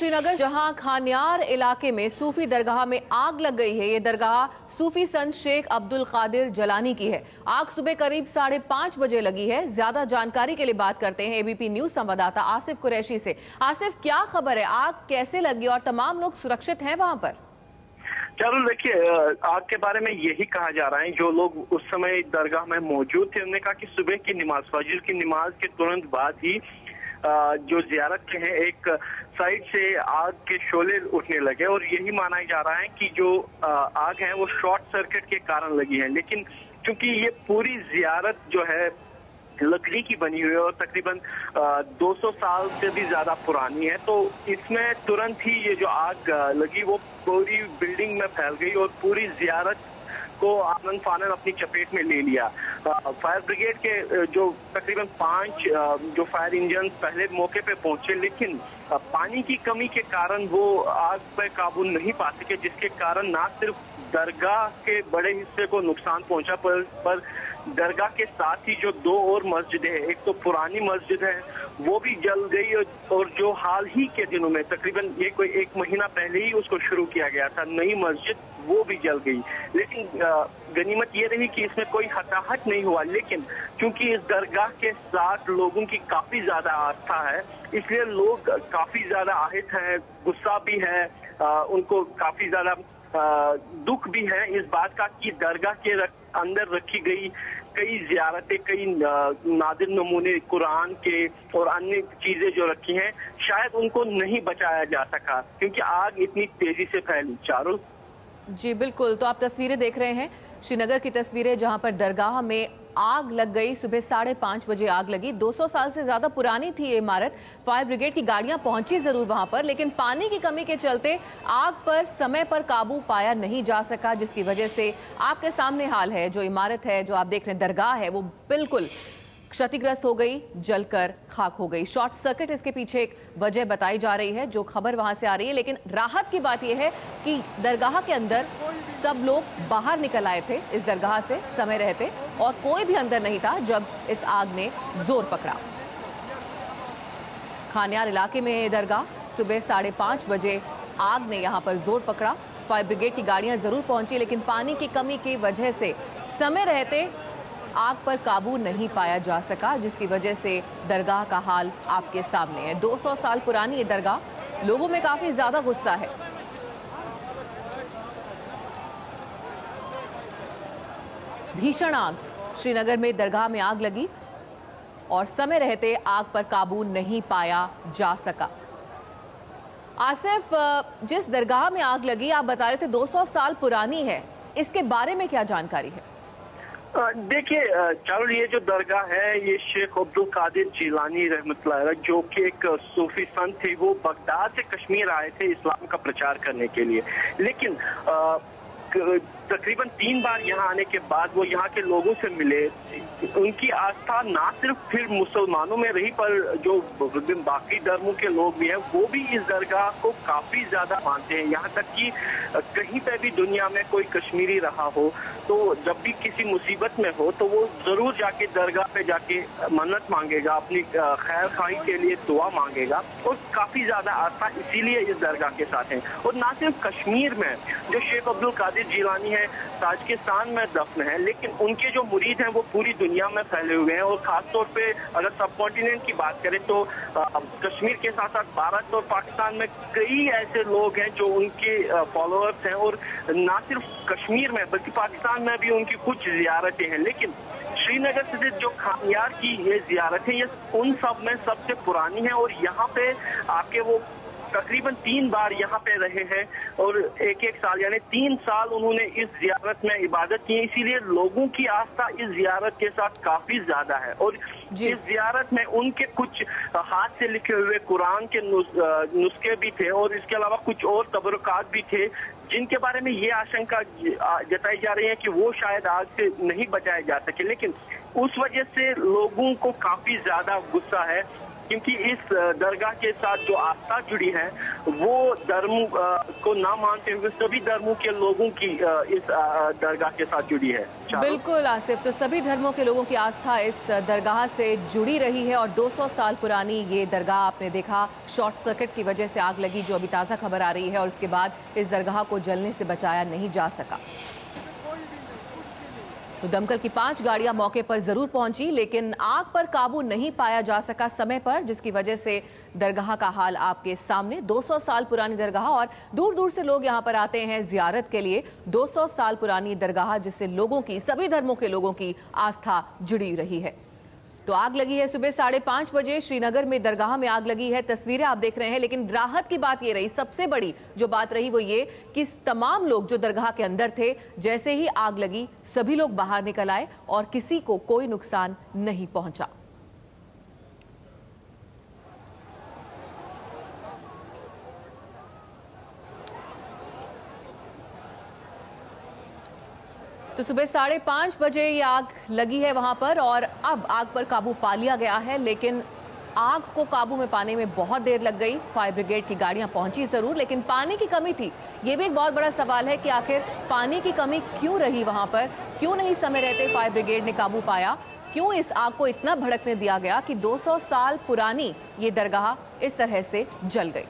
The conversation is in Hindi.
श्रीनगर जहां खान्यार इलाके में सूफी दरगाह में आग लग गई है। ये दरगाह सूफी संत शेख अब्दुल कादिर जलानी की है। आग सुबह करीब 5:30 बजे लगी है। ज्यादा जानकारी के लिए बात करते हैं एबीपी न्यूज संवाददाता आसिफ कुरैशी से। आसिफ, क्या खबर है, आग कैसे लगी और तमाम लोग सुरक्षित हैं वहां पर? चलो देखिए, आग के बारे में यही कहा जा रहा है। जो लोग उस समय दरगाह में मौजूद थे उन्होंने कहा कि सुबह की नमाज, फजर की नमाज के तुरंत बाद ही जो जियारत के हैं एक साइड से आग के शोले उठने लगे और यही माना जा रहा है कि जो आग है वो शॉर्ट सर्किट के कारण लगी है। लेकिन क्योंकि ये पूरी जियारत जो है लकड़ी की बनी हुई है और तकरीबन 200 साल से भी ज्यादा पुरानी है, तो इसमें तुरंत ही ये जो आग लगी वो पूरी बिल्डिंग में फैल गई और पूरी जियारत को आनन फानन अपनी चपेट में ले लिया। फायर ब्रिगेड के जो तकरीबन 5 जो फायर इंजन पहले मौके पे पहुंचे, लेकिन पानी की कमी के कारण वो आग पर काबू नहीं पा सके, जिसके कारण ना सिर्फ दरगाह के बड़े हिस्से को नुकसान पहुंचा पर दरगाह के साथ ही जो 2 और मस्जिदें हैं, एक तो पुरानी मस्जिद है वो भी जल गई और जो हाल ही के दिनों में तकरीबन ये कोई 1 महीना पहले ही उसको शुरू किया गया था नई मस्जिद, वो भी जल गई। लेकिन गनीमत ये रही कि इसमें कोई हताहत नहीं हुआ। लेकिन क्योंकि इस दरगाह के साथ लोगों की काफी ज्यादा आस्था है, इसलिए लोग काफी ज्यादा আহিत हैं, गुस्सा भी है, उनको काफी ज्यादा दुख भी है इस बात का कि दरगाह के अंदर रखी गई कई जियारतें, कई नादिर नमूने कुरान के और अन्य चीजें जो रखी हैं, शायद उनको नहीं बचाया जा सका क्योंकि आग इतनी तेजी से फैली। चारुल जी बिल्कुल, तो आप तस्वीरें देख रहे हैं, श्रीनगर की तस्वीरें जहां पर दरगाह में आग लग गई। सुबह 5:30 बजे आग लगी। 200 साल से ज्यादा पुरानी थी ये इमारत। फायर ब्रिगेड की गाड़ियां पहुंची जरूर वहां पर, लेकिन पानी की कमी के चलते आग पर समय पर काबू पाया नहीं जा सका, जिसकी वजह से आपके सामने हाल है। जो इमारत है, जो आप देख रहे हैं दरगाह है, वो बिल्कुल क्षतिग्रस्त हो गई, जलकर खाक हो गई। शॉर्ट सर्किट इसके पीछे एक वजह बताई जा रही है, जो खबर वहां से आ रही है। लेकिन राहत की बात यह है कि दरगाह के अंदर सब लोग बाहर निकल आए थे इस दरगाह से समय रहते, और कोई भी अंदर नहीं था जब इस आग ने जोर पकड़ा। खान्यार इलाके में दरगाह, सुबह 5:30 बजे आग ने यहां पर जोर पकड़ा। फायर ब्रिगेड की गाड़ियां जरूर पहुंची, लेकिन पानी की कमी की वजह से समय रहते आग पर काबू नहीं पाया जा सका, जिसकी वजह से दरगाह का हाल आपके सामने है। 200 साल पुरानी ये दरगाह, लोगों में काफी ज्यादा गुस्सा है। भीषण आग, श्रीनगर में दरगाह में आग लगी और समय रहते आग पर काबू नहीं पाया जा सका। आसिफ, जिस दरगाह में आग लगी आप बता रहे थे 200 साल पुरानी है, इसके बारे में क्या जानकारी है? देखिए चारुल, ये जो दरगाह है ये शेख अब्दुल कादिर जिलानी रहमतुल्लाह अलैह, जो कि एक सूफी संत थे, वो बगदाद से कश्मीर आए थे इस्लाम का प्रचार करने के लिए। लेकिन तकरीबन 3 बार यहाँ आने के बाद वो यहाँ के लोगों से मिले। उनकी आस्था ना सिर्फ फिर मुसलमानों में रही, पर जो बाकी धर्मों के लोग भी हैं वो भी इस दरगाह को काफी ज्यादा मानते हैं। यहाँ तक कि कहीं पे भी दुनिया में कोई कश्मीरी रहा हो तो जब भी किसी मुसीबत में हो तो वो जरूर जाके दरगाह पे जाके मन्नत मांगेगा, अपनी खैर खाई के लिए दुआ मांगेगा, और काफी ज्यादा आस्था इसीलिए इस दरगाह के साथ है। और ना सिर्फ कश्मीर में जो शेख अब्दुल कादिर जिलानी है ताजिकिस्तान में दफन है, लेकिन उनके जो मुरीद हैं वो पूरी दुनिया में फैले हुए हैं। और खासतौर पे अगर सब कॉन्टिनेंट की बात करें तो कश्मीर के साथ साथ भारत और पाकिस्तान में कई ऐसे लोग हैं जो उनके फॉलोअर्स हैं, और ना सिर्फ कश्मीर में बल्कि पाकिस्तान में भी उनकी कुछ जियारतें हैं। लेकिन श्रीनगर से जो खान्यार की ये जियारत है ये उन सब में सबसे पुरानी है, और यहाँ पे आके वो तकरीबन 3 बार यहाँ पे रहे हैं और एक साल यानी 3 साल उन्होंने इस जियारत में इबादत की। इसीलिए लोगों की आस्था इस जियारत के साथ काफी ज्यादा है। और इस जियारत में उनके कुछ हाथ से लिखे हुए कुरान के नुस्खे भी थे, और इसके अलावा कुछ और तबरुकात भी थे जिनके बारे में ये आशंका जताई जा रही है कि वो शायद आग से नहीं बचाए जा सके। लेकिन उस वजह से लोगों को काफी ज्यादा गुस्सा है क्योंकि इस दरगाह के साथ जो आस्था जुड़ी है वो धर्म को ना मानते हुए सभी धर्मों के लोगों की इस दरगाह के साथ जुड़ी है। बिल्कुल आसिफ, तो सभी धर्मों के लोगों की आस्था इस दरगाह से जुड़ी रही है और 200 साल पुरानी ये दरगाह, आपने देखा शॉर्ट सर्किट की वजह से आग लगी, जो अभी ताज़ा खबर आ रही है, और उसके बाद इस दरगाह को जलने से बचाया नहीं जा सका। तो दमकल की 5 गाड़ियां मौके पर जरूर पहुंची, लेकिन आग पर काबू नहीं पाया जा सका समय पर, जिसकी वजह से दरगाह का हाल आपके सामने। 200 साल पुरानी दरगाह और दूर दूर से लोग यहां पर आते हैं जियारत के लिए। 200 साल पुरानी दरगाह जिससे लोगों की, सभी धर्मों के लोगों की आस्था जुड़ी रही है। तो आग लगी है सुबह 5:30 बजे, श्रीनगर में दरगाह में आग लगी है, तस्वीरें आप देख रहे हैं। लेकिन राहत की बात ये रही, सबसे बड़ी जो बात रही वो ये कि तमाम लोग जो दरगाह के अंदर थे, जैसे ही आग लगी सभी लोग बाहर निकल आए और किसी को कोई नुकसान नहीं पहुंचा। तो सुबह 5:30 बजे ये आग लगी है वहां पर और अब आग पर काबू पा लिया गया है, लेकिन आग को काबू में पाने में बहुत देर लग गई। फायर ब्रिगेड की गाड़ियां पहुंची जरूर, लेकिन पानी की कमी थी। ये भी एक बहुत बड़ा सवाल है कि आखिर पानी की कमी क्यों रही वहां पर, क्यों नहीं समय रहते फायर ब्रिगेड ने काबू पाया, क्यों इस आग को इतना भड़कने दिया गया कि 200 साल पुरानी ये दरगाह इस तरह से जल गई।